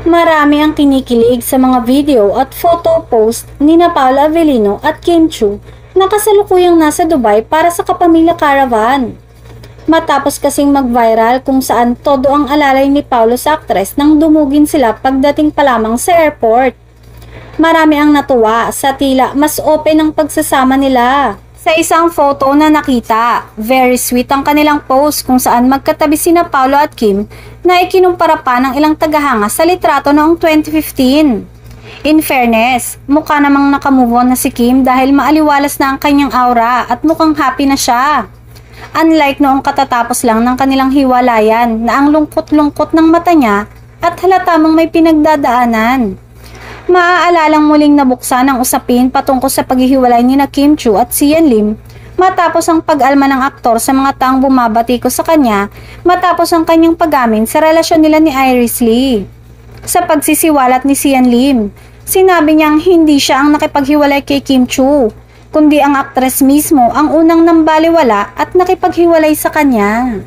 Marami ang kinikilig sa mga video at photo post ni na Paula Avellino at Kim Chiu na kasalukuyang nasa Dubai para sa Kapamilya Caravan. Matapos kasing mag-viral kung saan todo ang alalay ni Paolo sa aktres nang dumugin sila pagdating pa lamang sa airport. Marami ang natuwa sa tila mas open ang pagsasama nila. Sa isang photo na nakita, very sweet ang kanilang post kung saan magkatabi sina Paolo at Kim na ikinumpara pa ng ilang tagahanga sa litrato noong 2015. In fairness, mukha namang nakamove on na si Kim dahil maaliwalas na ang kanyang aura at mukhang happy na siya. Unlike noong katatapos lang ng kanilang hiwalayan na ang lungkot-lungkot ng mata niya at halata mong may pinagdadaanan. Maaalalang muling nabuksan ang usapin patungkol sa paghihiwalay ni na Kim Chiu at Sian Lim matapos ang pag-alma ng aktor sa mga taong bumabatiko sa kanya matapos ang kanyang pag-amin sa relasyon nila ni Iris Lee. Sa pagsisiwalat ni Sian Lim, sinabi niyang hindi siya ang nakipaghiwalay kay Kim Chiu, kundi ang aktres mismo ang unang nambaliwala at nakipaghiwalay sa kanya.